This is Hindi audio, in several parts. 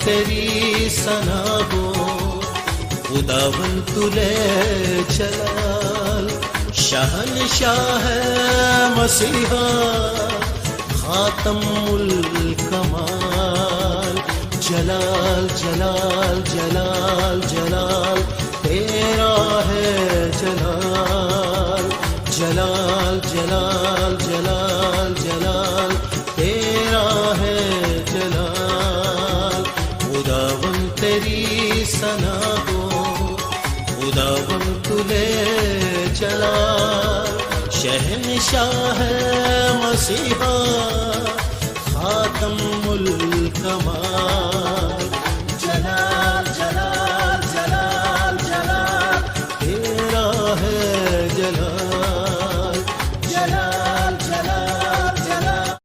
तेरी सना हो, खुदावन तुले जलाल, शहनशाह मसीहा, खातमुल कमाल, जलाल जलाल जलाल जलाल तेरा है जलाल, जलाल जलाल जलाल जलाल तेरा है जलाल। खुदावन तेरी सना हो, खुदावन तुले जलाल, शहनशाह मसीहा, खातमुल कमाल, जलाल जलाल जलाल जलाल तेरा है जलाल, जलाल जलाल जलाल।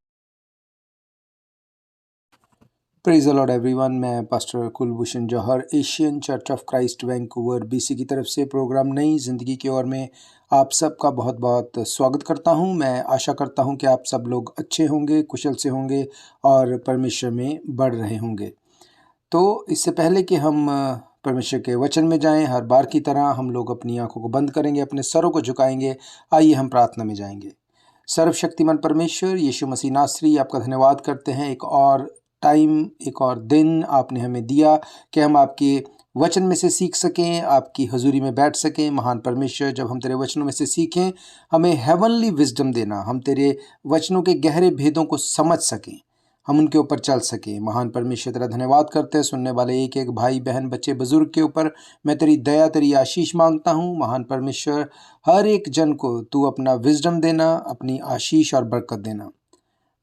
Praise the Lord everyone. मैं pastor Kulbhushan Johar, Asian Church of Christ Vancouver BC की तरफ से प्रोग्राम नई ज़िंदगी की ओर में आप सबका बहुत बहुत स्वागत करता हूं। मैं आशा करता हूं कि आप सब लोग अच्छे होंगे, कुशल से होंगे और परमेश्वर में बढ़ रहे होंगे। तो इससे पहले कि हम परमेश्वर के वचन में जाएं, हर बार की तरह हम लोग अपनी आंखों को बंद करेंगे, अपने सरों को झुकाएंगे। आइए हम प्रार्थना में जाएंगे। सर्वशक्तिमान परमेश्वर यीशु मसीह नासरी, आपका धन्यवाद करते हैं। एक और टाइम, एक और दिन आपने हमें दिया कि हम आपके वचन में से सीख सकें, आपकी हजूरी में बैठ सकें। महान परमेश्वर, जब हम तेरे वचनों में से सीखें, हमें हेवनली विजडम देना, हम तेरे वचनों के गहरे भेदों को समझ सकें, हम उनके ऊपर चल सकें। महान परमेश्वर, तेरा धन्यवाद करते हैं सुनने वाले एक एक भाई बहन बच्चे बुजुर्ग के ऊपर मैं तेरी दया, तेरी आशीष मांगता हूँ। महान परमेश्वर, हर एक जन को तू अपना विजडम देना, अपनी आशीष और बरकत देना।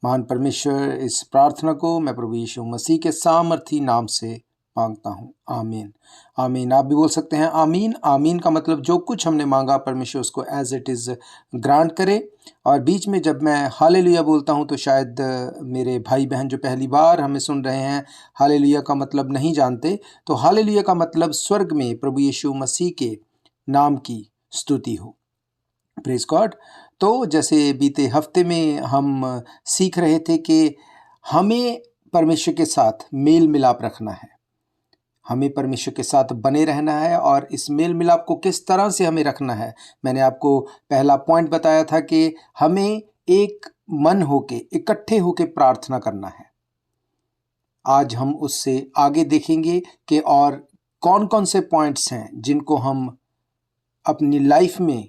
महान परमेश्वर, इस प्रार्थना को मैं प्रभु यीशु मसीह के सामर्थी नाम से मांगता हूँ, आमीन आमीन। आप भी बोल सकते हैं आमीन। आमीन का मतलब जो कुछ हमने मांगा परमेश्वर उसको एज इट इज़ ग्रांट करे। और बीच में जब मैं हालेलुया बोलता हूँ तो शायद मेरे भाई बहन जो पहली बार हमें सुन रहे हैं हालेलुया का मतलब नहीं जानते, तो हालेलुया का मतलब स्वर्ग में प्रभु यीशु मसीह के नाम की स्तुति हो। Praise God. तो जैसे बीते हफ्ते में हम सीख रहे थे कि हमें परमेश्वर के साथ मेल मिलाप रखना है, हमें परमेश्वर के साथ बने रहना है। और इस मेल मिलाप को किस तरह से हमें रखना है, मैंने आपको पहला पॉइंट बताया था कि हमें एक मन होके, इकट्ठे होके प्रार्थना करना है। आज हम उससे आगे देखेंगे कि और कौन कौन से पॉइंट्स हैं जिनको हम अपनी लाइफ में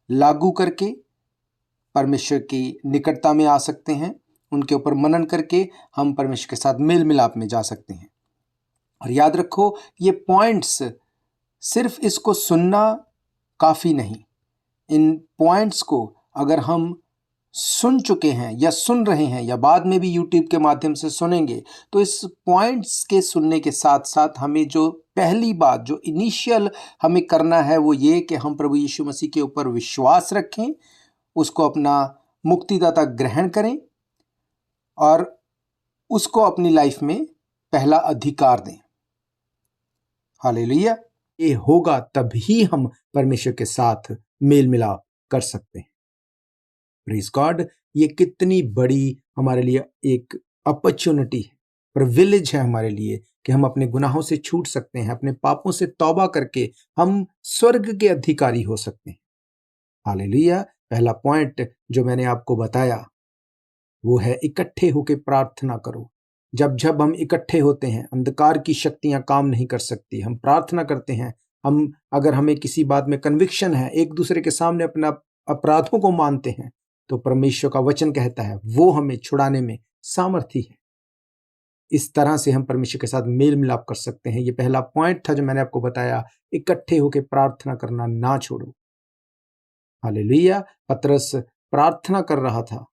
लागू करके परमेश्वर की निकटता में आ सकते हैं, उनके ऊपर मनन करके हम परमेश्वर के साथ मेल मिलाप में जा सकते हैं। और याद रखो, ये पॉइंट्स सिर्फ इसको सुनना काफ़ी नहीं, इन पॉइंट्स को अगर हम सुन चुके हैं या सुन रहे हैं या बाद में भी यूट्यूब के माध्यम से सुनेंगे, तो इस पॉइंट्स के सुनने के साथ साथ हमें जो पहली बात, जो इनिशियल हमें करना है, वो ये कि हम प्रभु यीशु मसीह के ऊपर विश्वास रखें, उसको अपना मुक्तिदाता ग्रहण करें और उसको अपनी लाइफ में पहला अधिकार दें। हालेलुया। ये होगा तभी हम परमेश्वर के साथ मेल मिलाप कर सकते हैं। Praise God. ये कितनी बड़ी हमारे लिए एक अपॉर्चुनिटी है, प्रिविलेज है हमारे लिए कि हम अपने गुनाहों से छूट सकते हैं, अपने पापों से तौबा करके हम स्वर्ग के अधिकारी हो सकते हैं। हालेलुया। पहला पॉइंट जो मैंने आपको बताया वो है इकट्ठे होकर प्रार्थना करो। जब जब हम इकट्ठे होते हैं, अंधकार की शक्तियां काम नहीं कर सकती। हम प्रार्थना करते हैं, हम अगर हमें किसी बात में कन्विक्शन है, एक दूसरे के सामने अपना अपराधों को मानते हैं, तो परमेश्वर का वचन कहता है वो हमें छुड़ाने में सामर्थी है। इस तरह से हम परमेश्वर के साथ मेल मिलाप कर सकते हैं। ये पहला पॉइंट था जो मैंने आपको बताया, इकट्ठे होकर प्रार्थना करना ना छोड़ो। हालेलुया। पतरस प्रार्थना कर रहा था,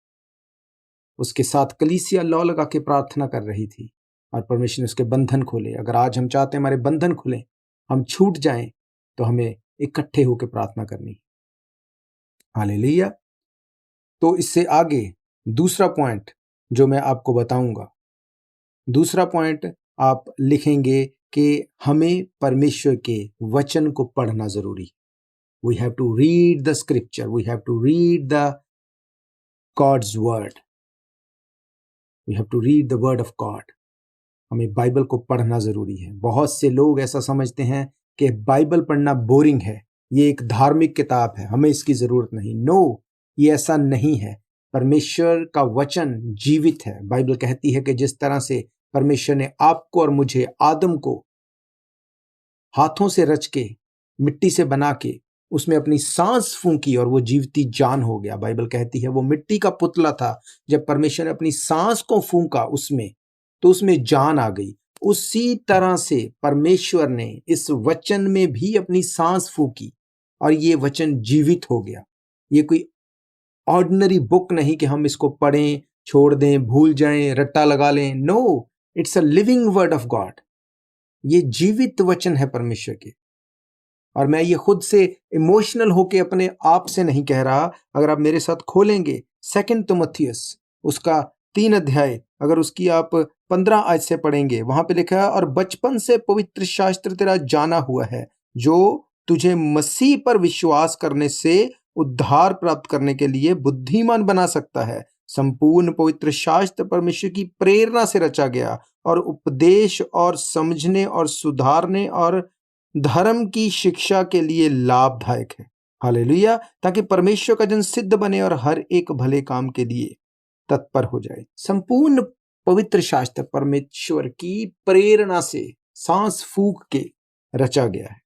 उसके साथ कलीसिया लौ लगा के प्रार्थना कर रही थी और परमेश्वर ने उसके बंधन खोले। अगर आज हम चाहते हैं हमारे बंधन खुलें, हम छूट जाएं, तो हमें इकट्ठे होकर प्रार्थना करनी। हालेलुया। तो इससे आगे दूसरा पॉइंट जो मैं आपको बताऊंगा, दूसरा पॉइंट आप लिखेंगे कि हमें परमेश्वर के वचन को पढ़ना जरूरी। We have to read the scripture. We have to read the God's word. We have to read the word of God. हमें बाइबल को पढ़ना ज़रूरी है। बहुत से लोग ऐसा समझते हैं कि बाइबल पढ़ना बोरिंग है, ये एक धार्मिक किताब है, हमें इसकी ज़रूरत नहीं। नो, ये ऐसा नहीं है। परमेश्वर का वचन जीवित है। बाइबल कहती है कि जिस तरह से परमेश्वर ने आपको और मुझे, आदम को हाथों से रच के, मिट्टी से बना के, उसमें अपनी सांस फूंकी और वो जीवती जान हो गया। बाइबल कहती है वो मिट्टी का पुतला था, जब परमेश्वर ने अपनी सांस को फूंका उसमें, तो उसमें जान आ गई। उसी तरह से परमेश्वर ने इस वचन में भी अपनी सांस फूंकी और ये वचन जीवित हो गया। ये कोई ऑर्डिनरी बुक नहीं कि हम इसको पढ़ें, छोड़ दें, भूल जाएं, रट्टा लगा लें। No, it's a living word of God. ये जीवित वचन है परमेश्वर के। और मैं ये खुद से इमोशनल होके अपने आप से नहीं कह रहा। अगर आप मेरे साथ खोलेंगे 2 तिमुथियुस उसका 3 अध्याय, अगर उसकी आप 15 आयत से पढ़ेंगे, वहां पे लिखा है, और बचपन से पवित्र शास्त्र तेरा जाना हुआ है, जो तुझे मसीह पर विश्वास करने से उद्धार प्राप्त करने के लिए बुद्धिमान बना सकता है। संपूर्ण पवित्र शास्त्र परमेश्वर की प्रेरणा से रचा गया और उपदेश और समझने और सुधारने और धर्म की शिक्षा के लिए लाभदायक है। हालेलुया। ताकि परमेश्वर का जन सिद्ध बने और हर एक भले काम के लिए तत्पर हो जाए। संपूर्ण पवित्र शास्त्र परमेश्वर की प्रेरणा से सांस फूंक के रचा गया है।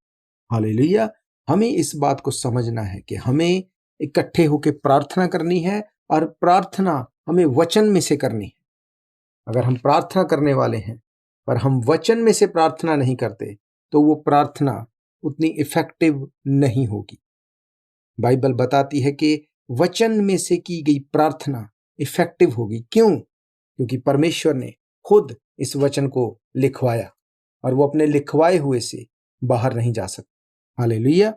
हालेलुया। हमें इस बात को समझना है कि हमें इकट्ठे होकर प्रार्थना करनी है और प्रार्थना हमें वचन में से करनी है। अगर हम प्रार्थना करने वाले हैं पर हम वचन में से प्रार्थना नहीं करते तो वो प्रार्थना उतनी इफेक्टिव नहीं होगी। बाइबल बताती है कि वचन में से की गई प्रार्थना इफेक्टिव होगी। क्यों? क्योंकि परमेश्वर ने खुद इस वचन को लिखवाया और वो अपने लिखवाए हुए से बाहर नहीं जा सकता। हालेलुया।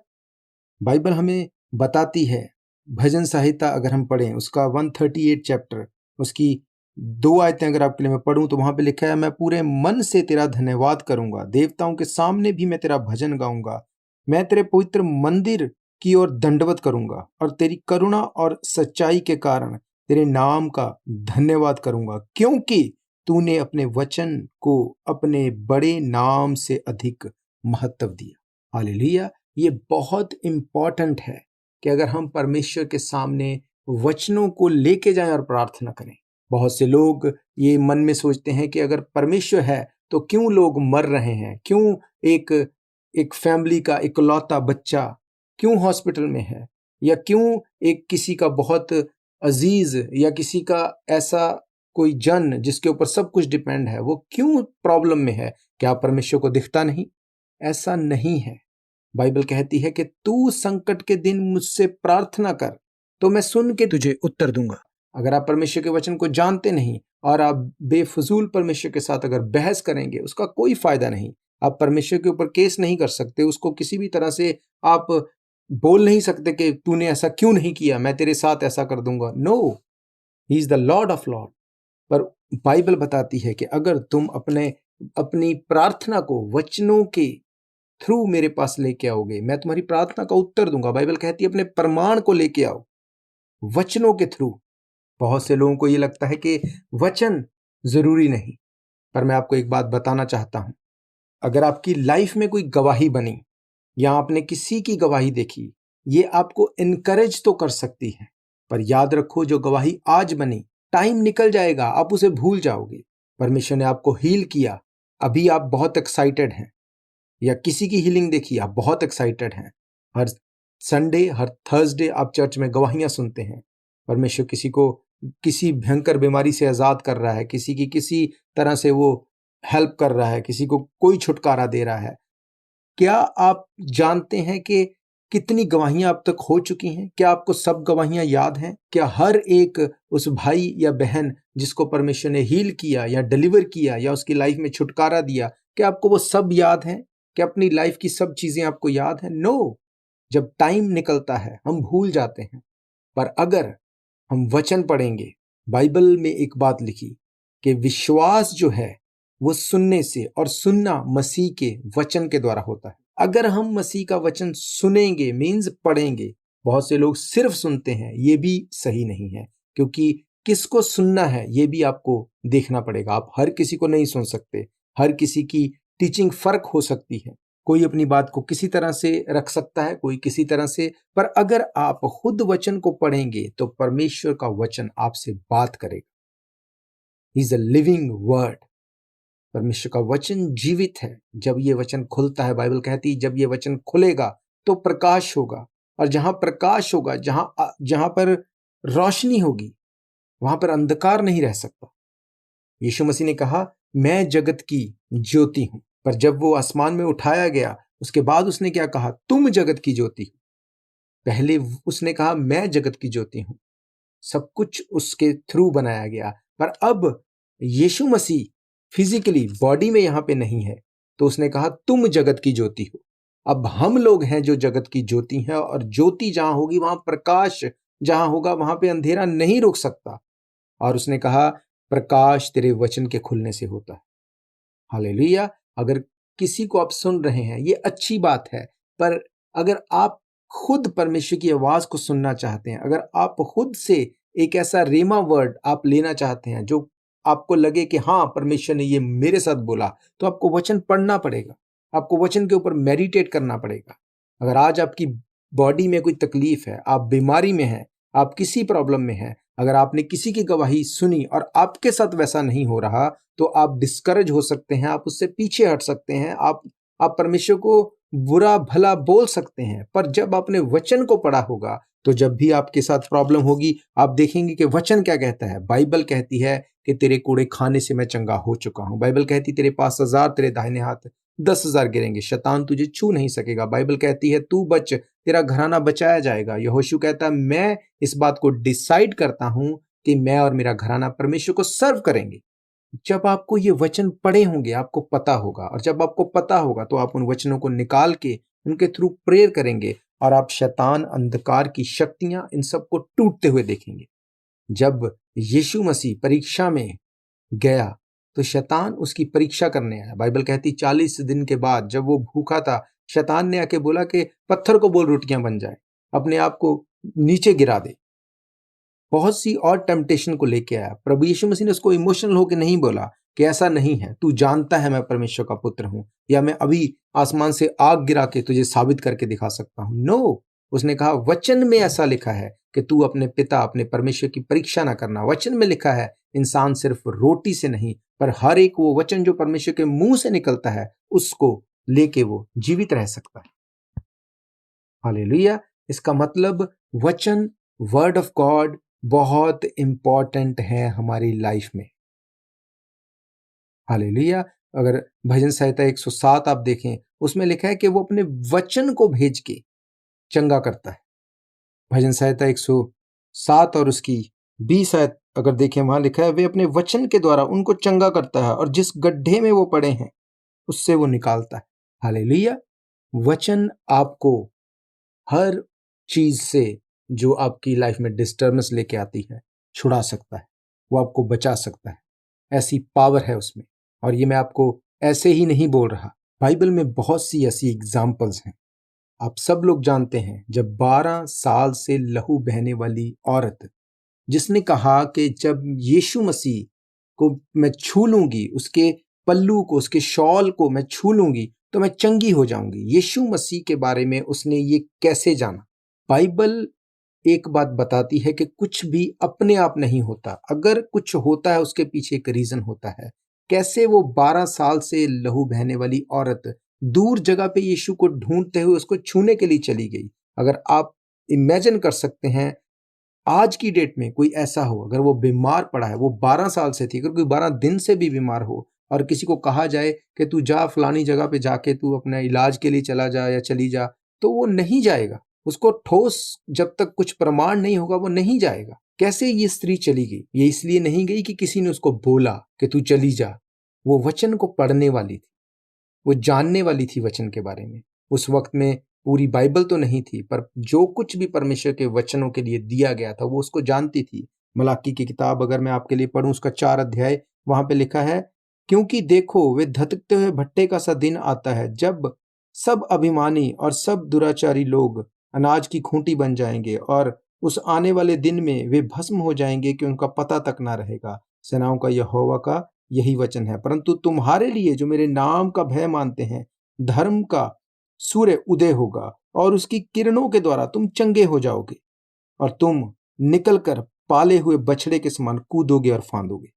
बाइबल हमें बताती है, भजन संहिता अगर हम पढ़ें उसका 138 चैप्टर, उसकी 2 आयतें अगर आपके लिए मैं पढ़ूं तो वहां पे लिखा है, मैं पूरे मन से तेरा धन्यवाद करूंगा, देवताओं के सामने भी मैं तेरा भजन गाऊंगा, मैं तेरे पवित्र मंदिर की ओर दंडवत करूंगा और तेरी करुणा और सच्चाई के कारण तेरे नाम का धन्यवाद करूंगा, क्योंकि तूने अपने वचन को अपने बड़े नाम से अधिक महत्व दिया। हालेलुया। ये बहुत इंपॉर्टेंट है कि अगर हम परमेश्वर के सामने वचनों को लेके जाएं और प्रार्थना करें। बहुत से लोग ये मन में सोचते हैं कि अगर परमेश्वर है तो क्यों लोग मर रहे हैं, क्यों एक फैमिली का इकलौता बच्चा क्यों हॉस्पिटल में है, या क्यों एक किसी का बहुत अजीज या किसी का ऐसा कोई जन जिसके ऊपर सब कुछ डिपेंड है, वो क्यों प्रॉब्लम में है। क्या परमेश्वर को दिखता नहीं? ऐसा नहीं है। बाइबल कहती है कि तू संकट के दिन मुझसे प्रार्थना कर तो मैं सुन के तुझे उत्तर दूंगा। अगर आप परमेश्वर के वचन को जानते नहीं और आप बेफजूल परमेश्वर के साथ अगर बहस करेंगे, उसका कोई फायदा नहीं। आप परमेश्वर के ऊपर केस नहीं कर सकते, उसको किसी भी तरह से आप बोल नहीं सकते कि तूने ऐसा क्यों नहीं किया, मैं तेरे साथ ऐसा कर दूंगा। No, he is the lord of lord. पर बाइबल बताती है कि अगर तुम अपनी प्रार्थना को वचनों के थ्रू मेरे पास लेके आओगे, मैं तुम्हारी प्रार्थना का उत्तर दूंगा। बाइबल कहती है अपने प्रमाण को लेके आओ वचनों के थ्रू। बहुत से लोगों को ये लगता है कि वचन जरूरी नहीं, पर मैं आपको एक बात बताना चाहता हूं। अगर आपकी लाइफ में कोई गवाही बनी या आपने किसी की गवाही देखी, ये आपको इनकरेज तो कर सकती है, पर याद रखो जो गवाही आज बनी, टाइम निकल जाएगा, आप उसे भूल जाओगे। परमेश्वर ने आपको हील किया, अभी आप बहुत एक्साइटेड हैं, या किसी की हीलिंग देखी, आप बहुत एक्साइटेड हैं। हर संडे, हर थर्सडे आप चर्च में गवाहियां सुनते हैं। परमेश्वर किसी को किसी भयंकर बीमारी से आजाद कर रहा है, किसी की किसी तरह से वो हेल्प कर रहा है, किसी को कोई छुटकारा दे रहा है। क्या आप जानते हैं कि कितनी गवाहियां अब तक हो चुकी हैं? क्या आपको सब गवाहियां याद हैं? क्या हर एक उस भाई या बहन जिसको परमेश्वर ने हील किया या डिलीवर किया या उसकी लाइफ में छुटकारा दिया, क्या आपको वो सब याद हैं? क्या अपनी लाइफ की सब चीजें आपको याद हैं? नो। जब टाइम निकलता है हम भूल जाते हैं। पर अगर हम वचन पढ़ेंगे, बाइबल में एक बात लिखी कि विश्वास जो है वो सुनने से, और सुनना मसीह के वचन के द्वारा होता है। अगर हम मसीह का वचन सुनेंगे मीन्स पढ़ेंगे। बहुत से लोग सिर्फ सुनते हैं, ये भी सही नहीं है, क्योंकि किसको सुनना है ये भी आपको देखना पड़ेगा। आप हर किसी को नहीं सुन सकते। हर किसी की टीचिंग फर्क हो सकती है, कोई अपनी बात को किसी तरह से रख सकता है, कोई किसी तरह से, पर अगर आप खुद वचन को पढ़ेंगे तो परमेश्वर का वचन आपसे बात करेगा। He is a living word. परमेश्वर का वचन जीवित है। जब ये वचन खुलता है, बाइबल कहती है जब ये वचन खुलेगा तो प्रकाश होगा, और जहां प्रकाश होगा, जहां पर रोशनी होगी, वहां पर अंधकार नहीं रह सकता। यीशु मसीह ने कहा मैं जगत की ज्योति हूं, पर जब वो आसमान में उठाया गया उसके बाद उसने क्या कहा? तुम जगत की ज्योति हो। पहले उसने कहा मैं जगत की ज्योति हूं, सब कुछ उसके थ्रू बनाया गया, पर अब यीशु मसीह फिजिकली बॉडी में यहां पे नहीं है, तो उसने कहा तुम जगत की ज्योति हो। अब हम लोग हैं जो जगत की ज्योति हैं, और ज्योति जहां होगी वहां प्रकाश, जहां होगा वहां पे अंधेरा नहीं रुक सकता। और उसने कहा प्रकाश तेरे वचन के खुलने से होता है। हालेलुया। अगर किसी को आप सुन रहे हैं, ये अच्छी बात है, पर अगर आप खुद परमेश्वर की आवाज को सुनना चाहते हैं, अगर आप खुद से एक ऐसा रेमा वर्ड आप लेना चाहते हैं जो आपको लगे कि हाँ परमेश्वर ने ये मेरे साथ बोला, तो आपको वचन पढ़ना पड़ेगा, आपको वचन के ऊपर मेडिटेट करना पड़ेगा। अगर आज आपकी बॉडी में कोई तकलीफ है, आप बीमारी में हैं, आप किसी प्रॉब्लम में हैं, अगर आपने किसी की गवाही सुनी और आपके साथ वैसा नहीं हो रहा, तो आप डिस्करेज हो सकते हैं, आप उससे पीछे हट सकते हैं, आप परमेश्वर को बुरा भला बोल सकते हैं। पर जब आपने वचन को पढ़ा होगा, तो जब भी आपके साथ प्रॉब्लम होगी, आप देखेंगे कि वचन क्या कहता है। बाइबल कहती है कि तेरे कूड़े खाने से मैं चंगा हो चुका हूं। बाइबल कहती है तेरे पास 1000, तेरे दाहिने हाथ 10,000 गिरेंगे, शैतान तुझे छू नहीं सकेगा। बाइबल कहती है तू बच, तेरा घराना बचाया जाएगा। यहोशू कहता है मैं इस बात को डिसाइड करता हूं कि मैं और मेरा घराना परमेश्वर को सर्व करेंगे। जब आपको ये वचन पढ़े होंगे, आपको पता होगा, और जब आपको पता होगा तो आप उन वचनों को निकाल के उनके थ्रू प्रेयर करेंगे, और आप शैतान, अंधकार की शक्तियां, इन सब को टूटते हुए देखेंगे। जब यीशु मसीह परीक्षा में गया तो शैतान उसकी परीक्षा करने आया। बाइबल कहती 40 दिन के बाद जब वो भूखा था, शैतान ने आके बोला कि पत्थर को बोल रोटियां बन जाए, अपने आप को नीचे गिरा दे। बहुत सी और टेम्पटेशन को लेके आया। प्रभु यीशु मसीह ने उसको इमोशनल होकर नहीं बोला कि ऐसा नहीं है, तू जानता है मैं परमेश्वर का पुत्र हूं, या मैं अभी आसमान से आग गिरा के तुझे साबित करके दिखा सकता हूं। नो, उसने कहा वचन में ऐसा लिखा है कि तू अपने पिता, अपने परमेश्वर की परीक्षा ना करना। वचन में लिखा है इंसान सिर्फ रोटी से नहीं, पर हर एक वो वचन जो परमेश्वर के मुंह से निकलता है उसको लेके वो जीवित रह सकता है। हालेलुया। इसका मतलब वचन, वर्ड ऑफ गॉड बहुत इंपॉर्टेंट है हमारी लाइफ में। हालेलुया। अगर भजन संहिता 107 आप देखें, उसमें लिखा है कि वो अपने वचन को भेज के चंगा करता है। भजन संहिता 107 और उसकी 20 आयत अगर देखें, वहां लिखा है वे अपने वचन के द्वारा उनको चंगा करता है, और जिस गड्ढे में वो पड़े हैं उससे वो निकालता है। हालेलुया। वचन आपको हर चीज से जो आपकी लाइफ में डिस्टर्बेंस लेके आती है छुड़ा सकता है, वो आपको बचा सकता है। ऐसी पावर है उसमें। और ये मैं आपको ऐसे ही नहीं बोल रहा, बाइबल में बहुत सी ऐसी एग्जाम्पल्स हैं। आप सब लोग जानते हैं जब 12 साल से लहू बहने वाली औरत, जिसने कहा कि जब यीशु मसीह को मैं छू लूंगी, उसके पल्लू को, उसके शॉल को मैं छू लूंगी तो मैं चंगी हो जाऊंगी। यीशु मसीह के बारे में उसने ये कैसे जाना? बाइबल एक बात बताती है कि कुछ भी अपने आप नहीं होता, अगर कुछ होता है उसके पीछे एक रीजन होता है। कैसे वो 12 साल से लहू बहने वाली औरत दूर जगह पे यीशु को ढूंढते हुए उसको छूने के लिए चली गई। अगर आप इमेजिन कर सकते हैं आज की डेट में कोई ऐसा हो, अगर वो बीमार पड़ा है, वो 12 साल से थी, अगर कोई 12 दिन से भी बीमार हो और किसी को कहा जाए कि तू जा फलानी जगह पे जाके तू अपने इलाज के लिए चला जा या चली जा, तो वो नहीं जाएगा। उसको ठोस जब तक कुछ प्रमाण नहीं होगा वो नहीं जाएगा। कैसे ये स्त्री चली गई? ये इसलिए नहीं गई कि किसी ने उसको बोला कि तू चली जा। वो वचन को पढ़ने वाली थी, वो जानने वाली थी वचन के बारे में। उस वक्त में पूरी बाइबल तो नहीं थी, पर जो कुछ भी परमेश्वर के वचनों के लिए दिया गया था वो उसको जानती थी। मलाकी की किताब अगर मैं आपके लिए पढ़ूं, उसका 4 अध्याय, वहां पे लिखा है, क्योंकि देखो वे धधकते हुए भट्टे का सा दिन आता है जब सब अभिमानी और सब दुराचारी लोग अनाज की खूंटी बन जाएंगे, और उस आने वाले दिन में वे भस्म हो जाएंगे कि उनका पता तक ना रहेगा। सेनाओं का यहोवा का यही वचन है, परंतु तुम्हारे लिए जो मेरे नाम का भय मानते हैं, धर्म का सूर्य उदय होगा और उसकी किरणों के द्वारा तुम चंगे हो जाओगे और तुम निकलकर पाले हुए बछड़े के समान कूदोगे और फांदोगे।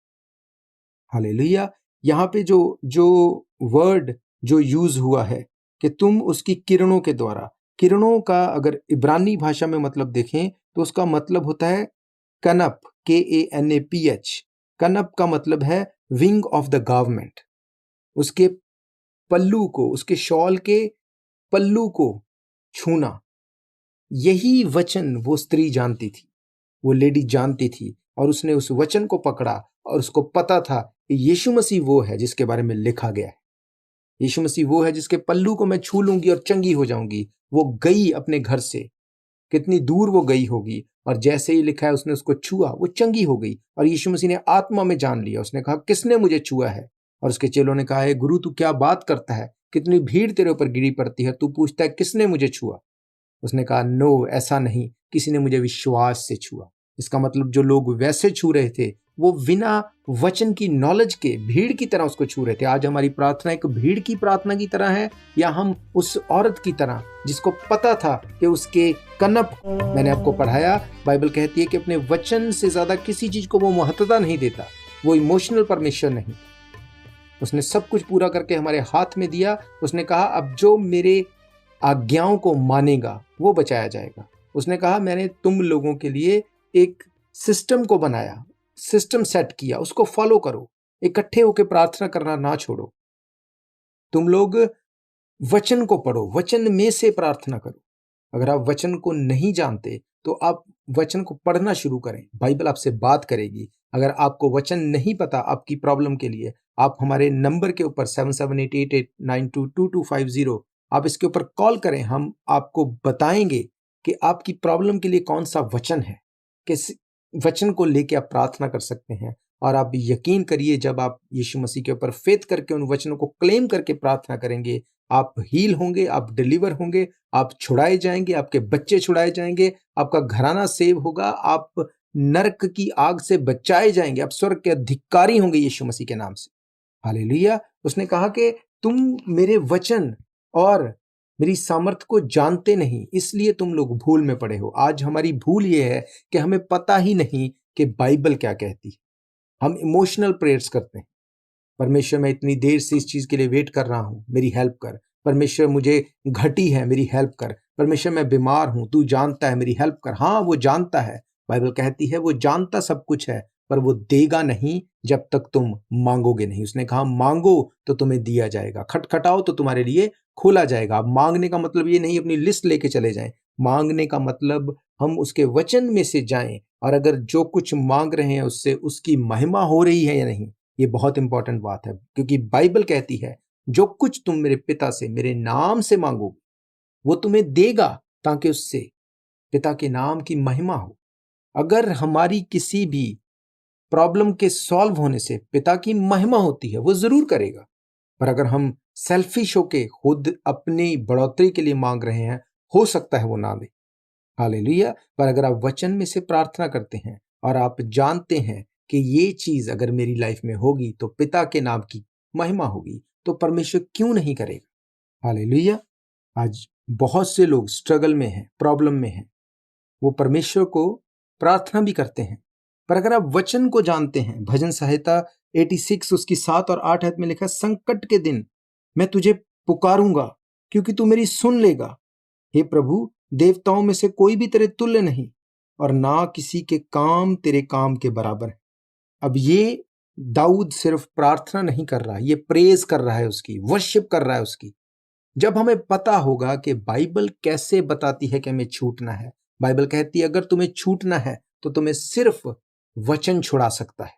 हालेलुया। यहाँ पे जो जो वर्ड जो यूज हुआ है कि तुम उसकी किरणों के द्वारा, किरणों का अगर इब्रानी भाषा में मतलब देखें तो उसका मतलब होता है कनप, KANAPH। कनप का मतलब है विंग ऑफ द गवर्नमेंट। उसके पल्लू को, उसके शॉल के पल्लू को छूना, यही वचन वो स्त्री जानती थी, वो लेडी जानती थी और उसने उस वचन को पकड़ा और उसको पता था कि यीशु मसीह वो है जिसके बारे में लिखा गया है। यीशु मसीह वो है जिसके पल्लू को मैं छू लूंगी और चंगी हो जाऊंगी। वो गई अपने घर से, कितनी दूर वो गई होगी, और जैसे ही लिखा है उसने उसको छुआ, वो चंगी हो गई। और यीशु मसीह ने आत्मा में जान लिया, उसने कहा किसने मुझे छुआ है? और उसके चेलों ने कहा है गुरु तू क्या बात करता है, कितनी भीड़ तेरे ऊपर गिरी पड़ती है, तू पूछता है किसने मुझे छुआ? उसने कहा नो, ऐसा नहीं, किसी ने मुझे विश्वास से छुआ। इसका मतलब जो लोग वैसे छू रहे थे वो बिना वचन की नॉलेज के भीड़ की तरह उसको छू रहे थे। आज हमारी प्रार्थना एक भीड़ की प्रार्थना की तरह है, या हम उस औरत की तरह जिसको पता था कि उसके कनप, मैंने आपको पढ़ाया, बाइबल कहती है कि अपने वचन से ज्यादा किसी चीज को वो महत्वता नहीं देता। वो इमोशनल परमेश्वर नहीं, उसने सब कुछ पूरा करके हमारे हाथ में दिया। उसने कहा अब जो मेरे आज्ञाओं को मानेगा वो बचाया जाएगा। उसने कहा मैंने तुम लोगों के लिए एक सिस्टम को बनाया, सिस्टम सेट किया, उसको फॉलो करो, इकट्ठे होकर प्रार्थना करना ना छोड़ो। तुम लोग वचन को पढ़ो, वचन में से प्रार्थना करो। अगर आप वचन को नहीं जानते तो आप वचन को पढ़ना शुरू करें, बाइबल आपसे बात करेगी। अगर आपको वचन नहीं पता आपकी प्रॉब्लम के लिए, आप हमारे नंबर के ऊपर 778889222250 आप इसके ऊपर कॉल करें। हम आपको बताएंगे कि आपकी प्रॉब्लम के लिए कौन सा वचन है, किस वचन को लेके आप प्रार्थना कर सकते हैं। और आप यकीन करिए, जब आप यीशु मसीह के ऊपर फेथ करके उन वचनों को क्लेम करके प्रार्थना करेंगे, आप हील होंगे, आप डिलीवर होंगे, आप छुड़ाए जाएंगे, आपके बच्चे छुड़ाए जाएंगे, आपका घराना सेव होगा, आप नरक की आग से बचाए जाएंगे, आप स्वर्ग के अधिकारी होंगे यीशु मसीह के नाम से। हालेलुया। उसने कहा कि तुम मेरे वचन और मेरी सामर्थ को जानते नहीं, इसलिए तुम लोग भूल में पड़े हो। आज हमारी भूल ये है कि हमें पता ही नहीं कि बाइबल क्या कहती है। हम इमोशनल प्रेयर्स करते हैं, परमेश्वर मैं इतनी देर से इस चीज के लिए वेट कर रहा हूं, मेरी हेल्प कर। परमेश्वर मुझे घटी है, मेरी हेल्प कर। परमेश्वर मैं बीमार हूं, तू जानता है, मेरी हेल्प कर। हाँ, वो जानता है, बाइबल कहती है वो जानता सब कुछ है, पर वो देगा नहीं जब तक तुम मांगोगे नहीं। उसने कहा मांगो तो तुम्हें दिया जाएगा, खटखटाओ तो तुम्हारे लिए खोला जाएगा। अब मांगने का मतलब ये नहीं अपनी लिस्ट लेके चले जाएं, मांगने का मतलब हम उसके वचन में से जाएं, और अगर जो कुछ मांग रहे हैं उससे उसकी महिमा हो रही है या नहीं, ये बहुत इंपॉर्टेंट बात है। क्योंकि बाइबल कहती है जो कुछ तुम मेरे पिता से मेरे नाम से मांगोगे वो तुम्हें देगा, ताकि उससे पिता के नाम की महिमा हो। अगर हमारी किसी भी प्रॉब्लम के सॉल्व होने से पिता की महिमा होती है, वो जरूर करेगा। पर अगर हम सेल्फिश होके खुद अपनी बढ़ोतरी के लिए मांग रहे हैं, हो सकता है वो ना दे। हालेलुया। पर अगर आप वचन में से प्रार्थना करते हैं और आप जानते हैं कि ये चीज अगर मेरी लाइफ में होगी तो पिता के नाम की महिमा होगी, तो परमेश्वर क्यों नहीं करेगा। हालेलुया। आज बहुत से लोग स्ट्रगल में हैं, प्रॉब्लम में हैं, वो परमेश्वर को प्रार्थना भी करते हैं। पर अगर आप वचन को जानते हैं, भजन संहिता 86 उसकी 7 और 8 आयत में लिखा, संकट के दिन मैं तुझे पुकारूंगा क्योंकि तू मेरी सुन लेगा। हे प्रभु, देवताओं में से कोई भी तेरे तुल्य नहीं, और ना किसी के काम तेरे काम के बराबर है। अब ये दाऊद सिर्फ प्रार्थना नहीं कर रहा, ये प्रेज कर रहा है, उसकी वर्शिप कर रहा है उसकी। जब हमें पता होगा कि बाइबल कैसे बताती है कि हमें छूटना है, बाइबल कहती है अगर तुम्हें छूटना है तो तुम्हें सिर्फ वचन छुड़ा सकता है।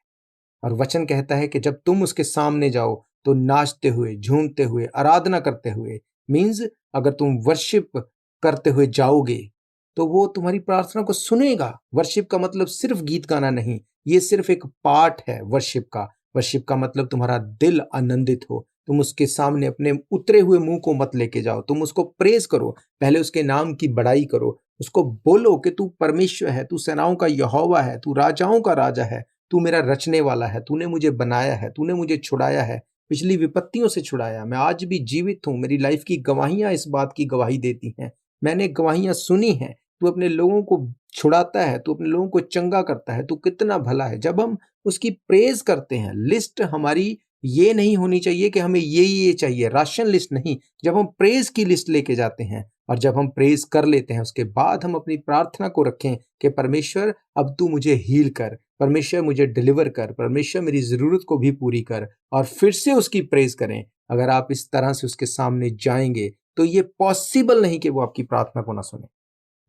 और वचन कहता है कि जब तुम उसके सामने जाओ तो नाचते हुए, झूमते हुए, आराधना करते हुए, मीन्स अगर तुम वर्शिप करते हुए जाओगे तो वो तुम्हारी प्रार्थना को सुनेगा। वर्शिप का मतलब सिर्फ गीत गाना नहीं, ये सिर्फ एक पार्ट है वर्शिप का। वर्शिप का मतलब तुम्हारा दिल आनंदित हो, तुम उसके सामने अपने उतरे हुए मुंह को मत लेके जाओ, तुम उसको प्रेज करो, पहले उसके नाम की बड़ाई करो, उसको बोलो कि तू परमेश्वर है, तू सेनाओं का यहोवा है, तू राजाओं का राजा है, तू मेरा रचने वाला है, तूने मुझे बनाया है, तूने मुझे छुड़ाया है, पिछली विपत्तियों से छुड़ाया। मैं आज भी जीवित हूँ, मेरी लाइफ की गवाहियां इस बात की गवाही देती हैं। मैंने गवाहियां सुनी हैं, तू अपने लोगों को छुड़ाता है, तू अपने लोगों को चंगा करता है, तू कितना भला है। जब हम उसकी प्रेज करते हैं, लिस्ट हमारी ये नहीं होनी चाहिए कि हमें ये चाहिए, राशन लिस्ट नहीं। जब हम प्रेज की लिस्ट लेके जाते हैं और जब हम प्रेज कर लेते हैं, उसके बाद हम अपनी प्रार्थना को रखें कि परमेश्वर अब तू मुझे हील कर, परमेश्वर मुझे डिलीवर कर, परमेश्वर मेरी ज़रूरत को भी पूरी कर, और फिर से उसकी प्रेज करें। अगर आप इस तरह से उसके सामने जाएंगे तो ये पॉसिबल नहीं कि वो आपकी प्रार्थना को ना सुने,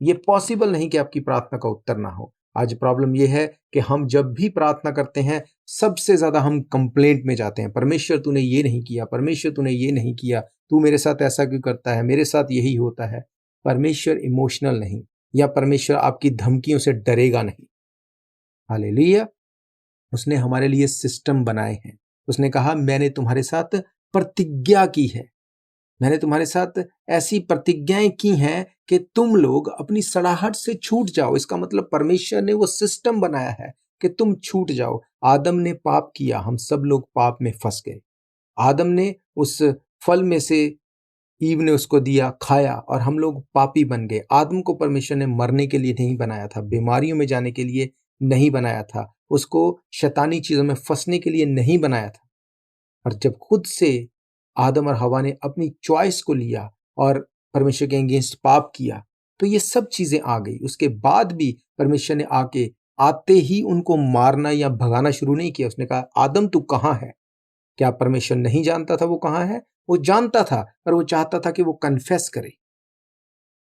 ये पॉसिबल नहीं कि आपकी प्रार्थना का उत्तर ना हो। आज प्रॉब्लम यह है कि हम जब भी प्रार्थना करते हैं, सबसे ज्यादा हम कंप्लेंट में जाते हैं। परमेश्वर तूने ये नहीं किया, परमेश्वर तूने ये नहीं किया, तू मेरे साथ ऐसा क्यों करता है, मेरे साथ यही होता है। परमेश्वर इमोशनल नहीं, या परमेश्वर आपकी धमकियों से डरेगा नहीं। हालेलुया। उसने हमारे लिए सिस्टम बनाए हैं। उसने कहा मैंने तुम्हारे साथ प्रतिज्ञा की है, मैंने तुम्हारे साथ ऐसी प्रतिज्ञाएं की हैं कि तुम लोग अपनी सड़ाहट से छूट जाओ। इसका मतलब परमेश्वर ने वो सिस्टम बनाया है कि तुम छूट जाओ। आदम ने पाप किया, हम सब लोग पाप में फंस गए। आदम ने उस फल में से, ईव ने उसको दिया, खाया, और हम लोग पापी बन गए। आदम को परमेश्वर ने मरने के लिए नहीं बनाया था, बीमारियों में जाने के लिए नहीं बनाया था, उसको शैतानी चीजों में फंसने के लिए नहीं बनाया था। और जब खुद से आदम और हवा ने अपनी चॉइस को लिया और परमेश्वर के अगेंस्ट पाप किया, तो ये सब चीजें आ गई। उसके बाद भी परमेश्वर ने आते ही उनको मारना या भगाना शुरू नहीं किया। उसने कहा आदम तू कहाँ है। क्या परमेश्वर नहीं जानता था वो कहाँ है? वो जानता था, पर वो चाहता था कि वो कन्फेस करे।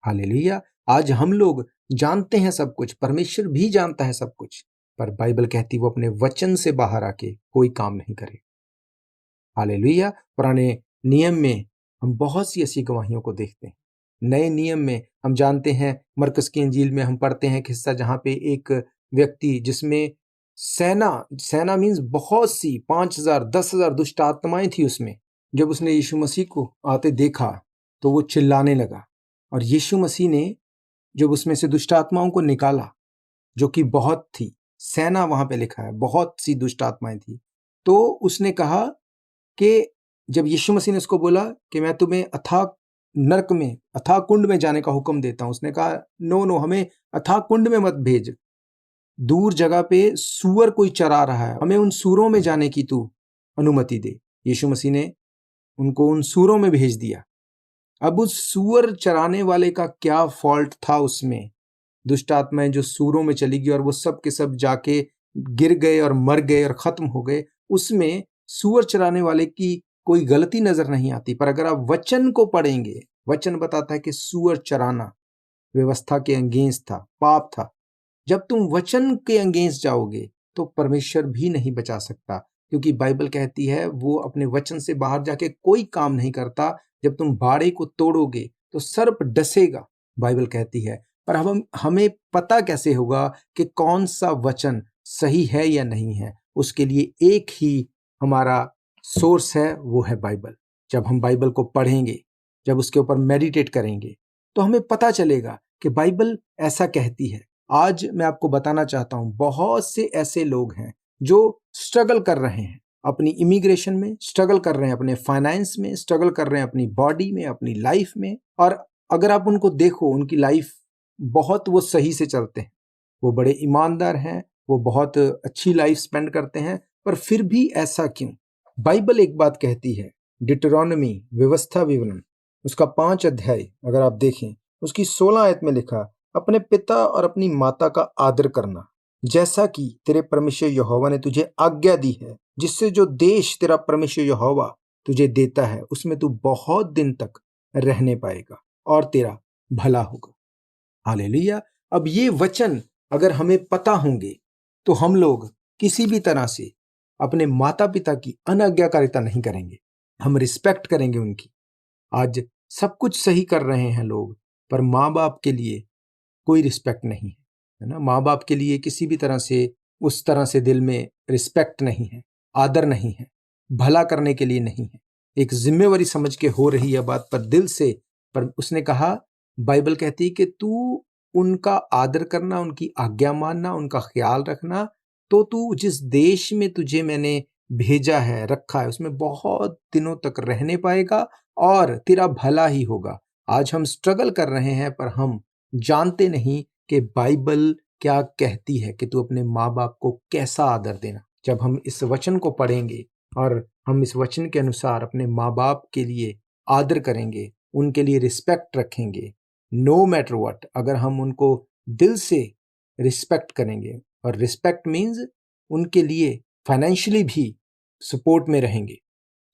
हालेलुया। आज हम लोग जानते हैं सब कुछ, परमेश्वर भी जानता है सब कुछ, पर बाइबल कहती वो अपने वचन से बाहर आके कोई काम नहीं करे। हालेलुया। पुराने नियम में हम बहुत सी ऐसी गवाहियों को देखते हैं। नए नियम में हम जानते हैं, मरकस की इंजील में हम पढ़ते हैं किस्सा जहां पे एक व्यक्ति जिसमें सेना मीन्स बहुत सी 5,000 10,000 दुष्ट आत्माएं थी उसमें, जब उसने यीशु मसीह को आते देखा तो वो चिल्लाने लगा, और यीशु मसीह ने जब उसमें से दुष्ट आत्माओं को निकाला, जो कि बहुत थी, सेना वहां पे लिखा है, बहुत सी दुष्ट आत्माएं थी, तो उसने कहा कि जब यीशु मसीह ने उसको बोला कि मैं तुम्हें अथाह नरक में, अथाह कुंड में जाने का हुक्म देता हूं, उसने कहा नो, हमें अथाह कुंड में मत भेज, दूर जगह पे सूअर कोई चरा रहा है, हमें उन सूरों में जाने की तू अनुमति दे। यीशु मसीह ने उनको उन सूरों में भेज दिया। अब उस सूअर चराने वाले का क्या फॉल्ट था उसमें? दुष्ट आत्माएं जो सूरों में चली गई और वो सब के सब जाके गिर गए और मर गए और खत्म हो गए, उसमें सूअर चराने वाले की कोई गलती नजर नहीं आती। पर अगर आप वचन को पढ़ेंगे, वचन बताता है कि सूअर चराना व्यवस्था के अगेंस्ट था, पाप था। जब तुम वचन के अगेंस्ट जाओगे तो परमेश्वर भी नहीं बचा सकता, क्योंकि बाइबल कहती है वो अपने वचन से बाहर जाके कोई काम नहीं करता। जब तुम बाड़े को तोड़ोगे तो सर्प डसेगा, बाइबल कहती है। पर हमें पता कैसे होगा कि कौन सा वचन सही है या नहीं है? उसके लिए एक ही हमारा सोर्स है, वो है बाइबल। जब हम बाइबल को पढ़ेंगे, जब उसके ऊपर मेडिटेट करेंगे, तो हमें पता चलेगा कि बाइबल ऐसा कहती है। आज मैं आपको बताना चाहता हूं, बहुत से ऐसे लोग हैं जो स्ट्रगल कर रहे हैं अपनी इमिग्रेशन में, स्ट्रगल कर रहे हैं अपने फाइनेंस में, स्ट्रगल कर रहे हैं अपनी बॉडी में, अपनी लाइफ में। और अगर आप उनको देखो, उनकी लाइफ बहुत, वो सही से चलते हैं, वो बड़े ईमानदार हैं, वो बहुत अच्छी लाइफ स्पेंड करते हैं, पर फिर भी ऐसा क्यों? बाइबल एक बात कहती है, डिटरॉनमी व्यवस्था विवरण उसका 5 अध्याय अगर आप देखें, उसकी 16 आयत में लिखा, अपने पिता और अपनी माता का आदर करना, जैसा कि तेरे परमेश्वर यहोवा ने तुझे आज्ञा दी है, जिससे जो देश तेरा परमेश्वर यहोवा तुझे देता है उसमें तू बहुत दिन तक रहने पाएगा और तेरा भला होगा। हालेलुया। अब ये वचन अगर हमें पता होंगे तो हम लोग किसी भी तरह से अपने माता पिता की अनाज्ञाकारिता नहीं करेंगे, हम रिस्पेक्ट करेंगे उनकी। आज सब कुछ सही कर रहे हैं लोग, पर माँ बाप के लिए कोई रिस्पेक्ट नहीं है ना। माँ बाप के लिए किसी भी तरह से, उस तरह से दिल में रिस्पेक्ट नहीं है, आदर नहीं है, भला करने के लिए नहीं है। एक जिम्मेवारी समझ के हो रही है बात, पर दिल से। पर उसने कहा, बाइबल कहती है कि तू उनका आदर करना, उनकी आज्ञा मानना, उनका ख्याल रखना, तो तू जिस देश में तुझे मैंने भेजा है, रखा है, उसमें बहुत दिनों तक रहने पाएगा और तेरा भला ही होगा। आज हम स्ट्रगल कर रहे हैं, पर हम जानते नहीं कि बाइबल क्या कहती है कि तू अपने माँ बाप को कैसा आदर देना। जब हम इस वचन को पढ़ेंगे और हम इस वचन के अनुसार अपने माँ बाप के लिए आदर करेंगे, उनके लिए रिस्पेक्ट रखेंगे, नो मैटर व्हाट, अगर हम उनको दिल से रिस्पेक्ट करेंगे, और रिस्पेक्ट मीन्स उनके लिए फाइनेंशियली भी सपोर्ट में रहेंगे।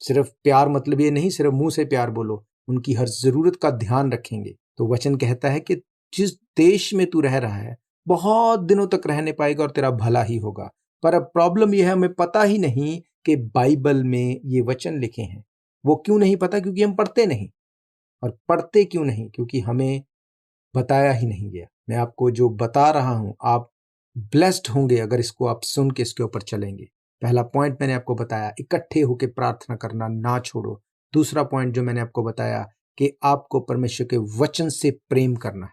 सिर्फ प्यार मतलब ये नहीं सिर्फ मुंह से प्यार बोलो, उनकी हर जरूरत का ध्यान रखेंगे। तो वचन कहता है कि जिस देश में तू रह रहा है बहुत दिनों तक रहने पाएगा और तेरा भला ही होगा। पर अब प्रॉब्लम यह है, हमें पता ही नहीं कि बाइबल में ये वचन लिखे हैं। वो क्यों नहीं पता? क्योंकि हम पढ़ते नहीं। और पढ़ते क्यों नहीं? क्योंकि हमें बताया ही नहीं गया। मैं आपको जो बता रहा हूं, आप ब्लेस्ड होंगे अगर इसको आप सुन के इसके ऊपर चलेंगे। पहला पॉइंट मैंने आपको बताया, इकट्ठे होकर प्रार्थना करना ना छोड़ो। दूसरा पॉइंट जो मैंने आपको बताया कि आपको परमेश्वर के वचन से प्रेम करना है।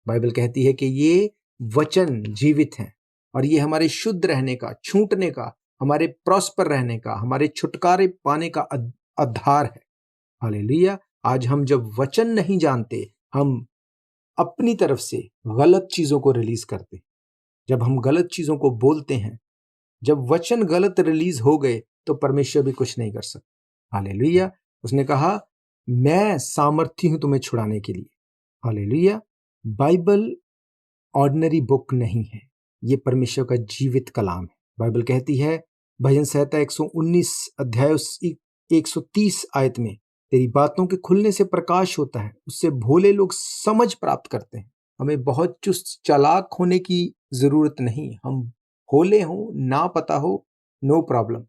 बाइबल कहती है कि ये वचन जीवित हैं और ये हमारे शुद्ध रहने का, छूटने का, हमारे प्रॉस्पर रहने का, हमारे छुटकारे पाने का आधार है। हालेलुया। आज हम जब वचन नहीं जानते, हम अपनी तरफ से गलत चीजों को रिलीज करते हैं। जब हम गलत चीजों को बोलते हैं, जब वचन गलत रिलीज हो गए तो परमेश्वर भी कुछ नहीं कर सकता। हालेलुया। उसने कहा मैं सामर्थी हूं तुम्हें छुड़ाने के लिए। हालेलुया। बाइबल ऑर्डिनरी बुक नहीं है, ये परमेश्वर का जीवित कलाम है। बाइबल कहती है भजन संहिता 119 अध्याय 130 आयत में, तेरी बातों के खुलने से प्रकाश होता है, उससे भोले लोग समझ प्राप्त करते हैं। हमें बहुत चुस्त चालाक होने की जरूरत नहीं। हम भोले हो, ना पता हो, नो प्रॉब्लम,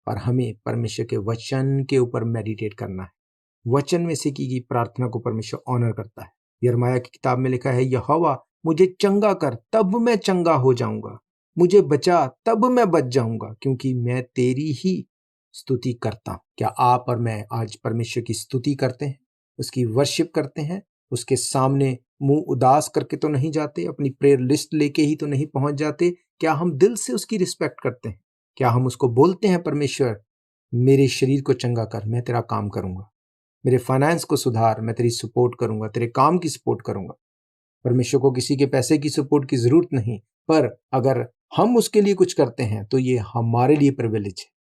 पर हमें परमेश्वर के वचन के ऊपर मेडिटेट करना है। वचन में से की गई प्रार्थना को परमेश्वर ऑनर करता है। यिर्मयाह की किताब में लिखा है, यहोवा मुझे चंगा कर तब मैं चंगा हो जाऊंगा, मुझे बचा तब मैं बच जाऊंगा, क्योंकि मैं तेरी ही स्तुति करता हूं। क्या आप और मैं आज परमेश्वर की स्तुति करते हैं, उसकी वर्शिप करते हैं? उसके सामने मुंह उदास करके तो नहीं जाते, अपनी प्रेयर लिस्ट लेके ही तो नहीं पहुंच जाते। क्या हम दिल से उसकी रिस्पेक्ट करते हैं? क्या हम उसको बोलते हैं, परमेश्वर मेरे शरीर को चंगा कर, मैं तेरा काम करूंगा, मेरे फाइनेंस को सुधार, मैं तेरी सपोर्ट करूंगा, तेरे काम की सपोर्ट करूंगा। परमेश्वर को किसी के पैसे की सपोर्ट की जरूरत नहीं, पर अगर हम उसके लिए कुछ करते हैं तो ये हमारे लिए प्रिविलेज है,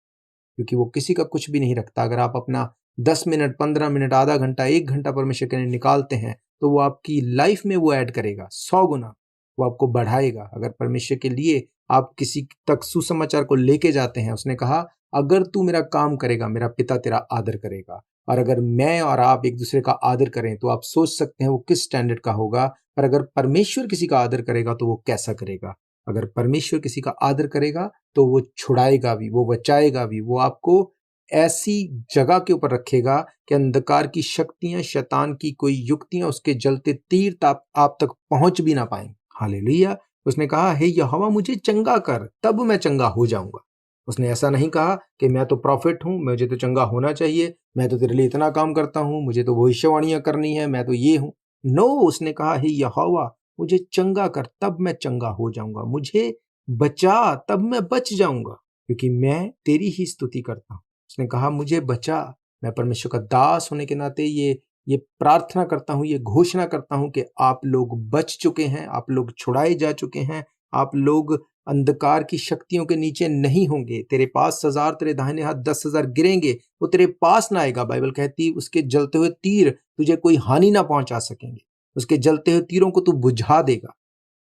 क्योंकि वो किसी का कुछ भी नहीं रखता। अगर आप अपना 10 मिनट, 15 मिनट, आधा घंटा, 1 घंटा परमेश्वर के लिए निकालते हैं तो वो आपकी लाइफ में वो ऐड करेगा 100 गुना, वो आपको बढ़ाएगा। अगर परमेश्वर के लिए आप किसी तक सुसमाचार को लेके जाते हैं, उसने कहा अगर तू मेरा काम करेगा मेरा पिता तेरा आदर करेगा। और अगर मैं और आप एक दूसरे का आदर करें तो आप सोच सकते हैं वो किस स्टैंडर्ड का होगा। पर अगर परमेश्वर किसी का आदर करेगा तो वो कैसा करेगा? अगर परमेश्वर किसी का आदर करेगा तो वो छुड़ाएगा भी, वो बचाएगा भी, वो आपको ऐसी जगह के ऊपर रखेगा कि अंधकार की शक्तियां, शैतान की कोई युक्तियां, उसके जलते तीर आप तक पहुंच भी ना पाएं। हालेलुया। उसने कहा हे यहोवा मुझे चंगा कर तब मैं चंगा हो जाऊंगा। उसने ऐसा नहीं कहा कि मैं तो प्रॉफिट हूं, मुझे तो चंगा होना चाहिए, मैं तो तेरे लिए इतना काम करता हूं, मुझे तो भविष्यवाणियां करनी है, मैं तो ये हूं। नो, उसने कहा हे यहोवा मुझे चंगा कर तब मैं चंगा हो जाऊंगा, मुझे बचा तब मैं बच जाऊंगा, क्योंकि मैं तेरी ही स्तुति करता हूं। उसने कहा मुझे बचा। मैं परमेश्वर का दास होने के नाते ये प्रार्थना करता हूं, ये घोषणा करता हूं कि आप लोग बच चुके हैं, आप लोग छुड़ाए जा चुके हैं, आप लोग अंधकार की शक्तियों के नीचे नहीं होंगे। तेरे पास 1000, तेरे दाहिने हाथ 10,000 गिरेंगे, वो तेरे पास ना आएगा। बाइबल कहती उसके जलते हुए तीर तुझे कोई हानि ना पहुंचा सकेंगे, उसके जलते हुए तीरों को तू बुझा देगा।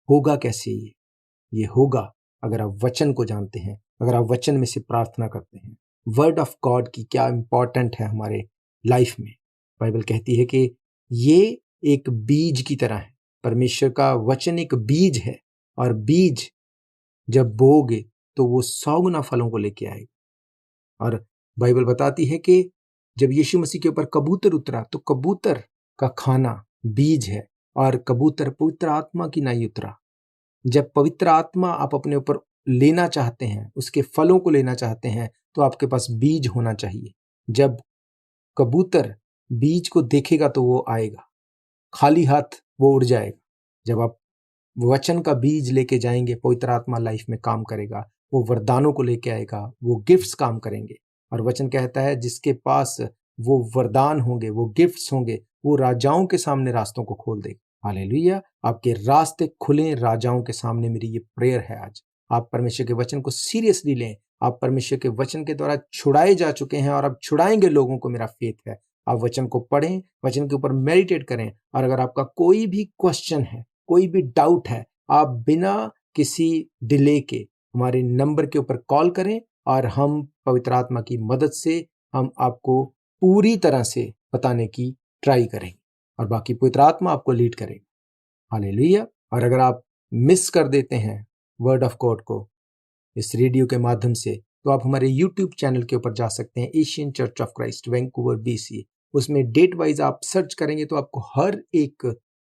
होगा कैसे ये होगा अगर आप वचन को जानते हैं, अगर आप वचन में से प्रार्थना करते हैं। वर्ड ऑफ गॉड की क्या इंपॉर्टेंट है हमारे लाइफ में। बाइबल कहती है कि ये एक बीज की तरह है। परमेश्वर का वचन एक बीज है, और बीज जब बोओगे तो वो 100 गुना फलों को लेके आएगा। और बाइबल बताती है कि जब यीशु मसीह के ऊपर कबूतर उतरा तो कबूतर का खाना बीज है, और कबूतर पवित्र आत्मा की नहीं उतरा। जब पवित्र आत्मा आप अपने ऊपर लेना चाहते हैं, उसके फलों को लेना चाहते हैं, तो आपके पास बीज होना चाहिए। जब कबूतर बीज को देखेगा तो वो आएगा, खाली हाथ वो उड़ जाएगा। जब आप वचन का बीज लेके जाएंगे, पवित्र आत्मा लाइफ में काम करेगा, वो वरदानों को लेके आएगा, वो गिफ्ट्स काम करेंगे। और वचन कहता है जिसके पास वो वरदान होंगे, वो गिफ्ट्स होंगे, वो राजाओं के सामने रास्तों को खोल देगा। हालेलुया। आपके रास्ते खुले राजाओं के सामने, मेरी ये प्रेयर है आज। आप परमेश्वर के वचन को सीरियसली लें। आप परमेश्वर के वचन के द्वारा छुड़ाए जा चुके हैं और अब छुड़ाएंगे लोगों को, मेरा फेथ है। आप वचन को पढ़ें, वचन के ऊपर मेडिटेट करें, और अगर आपका कोई भी क्वेश्चन है, कोई भी डाउट है, आप बिना किसी डिले के हमारे नंबर के ऊपर कॉल करें और हम पवित्र आत्मा की मदद से हम आपको पूरी तरह से बताने की ट्राई करेंगे और बाकी पवित्र आत्मा आपको लीड करेगा। हालेलुया। और अगर आप मिस कर देते हैं वर्ड ऑफ गॉड को इस रेडियो के माध्यम से, तो आप हमारे यूट्यूब चैनल के ऊपर जा सकते हैं, Asian Church of Christ Vancouver BC। उसमें डेट वाइज आप सर्च करेंगे तो आपको हर एक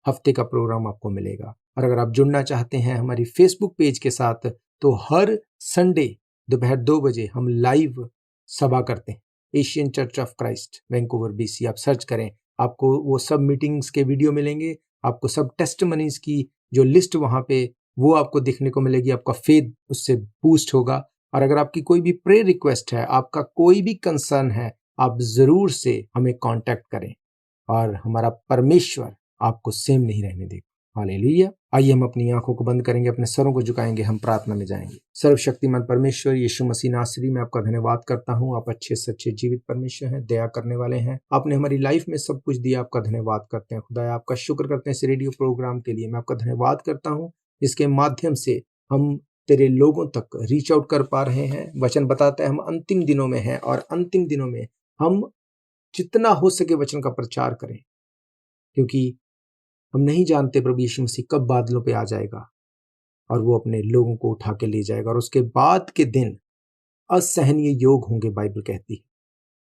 हफ्ते का प्रोग्राम आपको मिलेगा। और अगर आप जुड़ना चाहते हैं हमारी फेसबुक पेज के साथ, तो हर संडे दोपहर 2 बजे हम लाइव सभा करते हैं, Asian Church of Christ Vancouver BC। आप सर्च करें, आपको वो सब मीटिंग्स के वीडियो मिलेंगे, आपको सब टेस्टिमनीज की जो लिस्ट वहाँ पे वो आपको दिखने को मिलेगी। आपका फेथ उससे बूस्ट होगा। और अगर आपकी कोई भी प्रेयर रिक्वेस्ट है, आपका कोई भी कंसर्न है, आप जरूर से हमें कांटेक्ट करें और हमारा परमेश्वर आपको सेम नहीं रहने देगा। हालेलुया। आइए हम अपनी आंखों को बंद करेंगे, अपने सरों को झुकाएंगे, हम प्रार्थना में जाएंगे। सर्वशक्तिमान परमेश्वर यीशु मसीह नासरी, मैं आपका धन्यवाद करता हूँ। आप अच्छे सच्चे जीवित परमेश्वर हैं, दया करने वाले हैं। आपने हमारी लाइफ में सब कुछ दिया, आपका धन्यवाद करते हैं। खुदा आपका शुक्र करते हैं इस रेडियो प्रोग्राम के लिए। मैं आपका धन्यवाद करता हूँ, इसके माध्यम से हम तेरे लोगों तक रीच आउट कर पा रहे हैं। वचन बताता है हम अंतिम दिनों में हैं और अंतिम दिनों में हम जितना हो सके वचन का प्रचार करें, क्योंकि हम नहीं जानते प्रभु यीशु मसीह कब बादलों पे आ जाएगा और वो अपने लोगों को उठा के ले जाएगा, और उसके बाद के दिन असहनीय योग होंगे, बाइबल कहती है।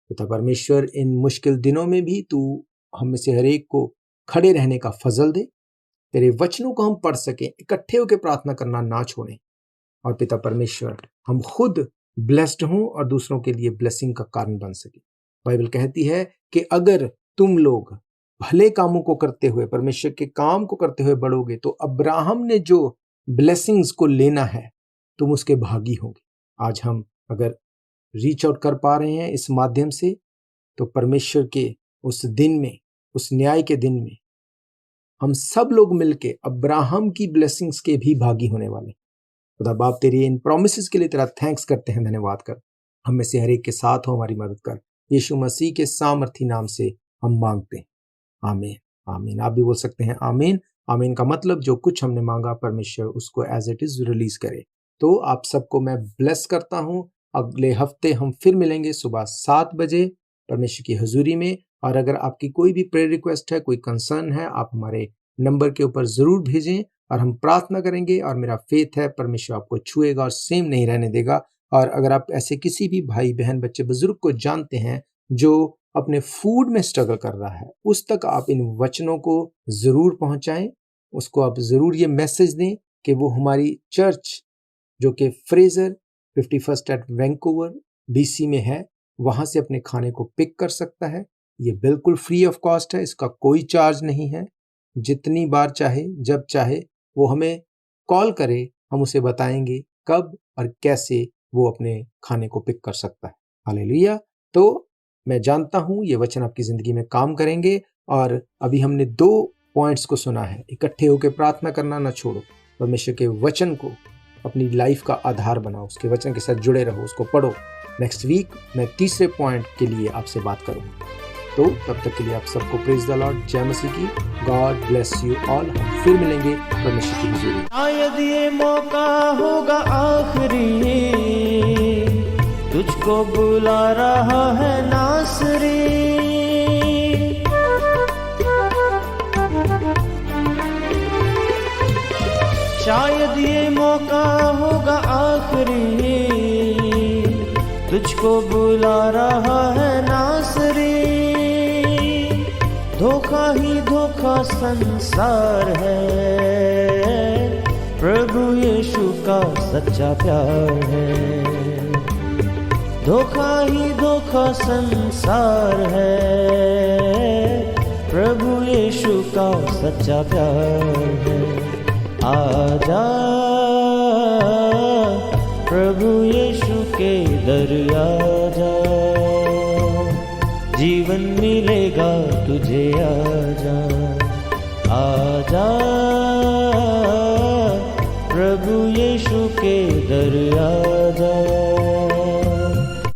पिता परमेश्वर, इन मुश्किल दिनों में भी तू हम में से हर एक को खड़े रहने का फजल दे, तेरे वचनों को हम पढ़ सकें, इकट्ठे होकर प्रार्थना करना ना छोड़ें, और पिता परमेश्वर हम खुद ब्लेस्ड हों और दूसरों के लिए ब्लेसिंग का कारण बन सके। बाइबल कहती है कि अगर तुम लोग भले कामों को करते हुए, परमेश्वर के काम को करते हुए बढ़ोगे, तो अब्राहम ने जो ब्लेसिंग्स को लेना है तुम उसके भागी होगे। आज हम अगर रीच आउट कर पा रहे हैं इस माध्यम से, तो परमेश्वर के उस दिन में, उस न्याय के दिन में हम सब लोग मिलके अब्राहम की ब्लेसिंग्स के भी भागी होने वाले। खुदा बाप, तेरी इन प्रोमिसेस के लिए तेरा थैंक्स करते हैं, धन्यवाद कर। हम में से हर एक के साथ हो, हमारी मदद कर। यीशु मसीह के सामर्थी नाम से हम मांगते हैं, आमीन आमीन। आप भी बोल सकते हैं आमीन। आमीन का मतलब जो कुछ हमने मांगा परमेश्वर उसको एज इट इज रिलीज करे। तो आप सबको मैं ब्लेस करता हूं। अगले हफ्ते हम फिर मिलेंगे सुबह 7 बजे परमेश्वर की हजूरी में। और अगर आपकी कोई भी प्रेयर रिक्वेस्ट है, कोई कंसर्न है, आप हमारे नंबर के ऊपर जरूर भेजें और हम प्रार्थना करेंगे। और मेरा फेथ है परमेश्वर आपको छुएगा और सेम नहीं रहने देगा। और अगर आप ऐसे किसी भी भाई बहन बच्चे बुजुर्ग को जानते हैं जो अपने फूड में स्ट्रगल कर रहा है, उस तक आप इन वचनों को जरूर पहुंचाएं। उसको आप जरूर ये मैसेज दें कि वो हमारी चर्च जो कि फ्रेजर 51 एट वैंकूवर BC में है, वहां से अपने खाने को पिक कर सकता है। ये बिल्कुल फ्री ऑफ कॉस्ट है, इसका कोई चार्ज नहीं है। जितनी बार चाहे, जब चाहे वो हमें कॉल करे, हम उसे बताएंगे कब और कैसे वो अपने खाने को पिक कर सकता है। हालेलुया। तो मैं जानता हूं ये वचन आपकी जिंदगी में काम करेंगे। और अभी हमने 2 पॉइंट्स को सुना है। इकट्ठे होकर प्रार्थना करना ना छोड़ो, परमेश्वर के वचन को अपनी लाइफ का आधार बनाओ, उसके वचन के साथ जुड़े रहो, उसको पढ़ो। नेक्स्ट वीक मैं तीसरे पॉइंट के लिए आपसे बात करूंगा। तो तब तक के लिए आप सबको प्रेज द लॉर्ड, जय मसीह की। God bless you all. हम फिर मिलेंगे परमेश्वर की हजूरी। शायद ये मौका होगा आखिरी, तुझको बुला रहा है नासरी। शायद ये मौका होगा आखिरी, तुझको बुला रहा है नासरी। धोखा ही धोखा संसार है, प्रभु यीशु का सच्चा प्यार है। धोखा ही धोखा संसार है, प्रभु यीशु का सच्चा प्यार है। आजा प्रभु यीशु के दर आजा, जीवन मिलेगा तुझे आजा। आजा प्रभु यीशु के दर आजा।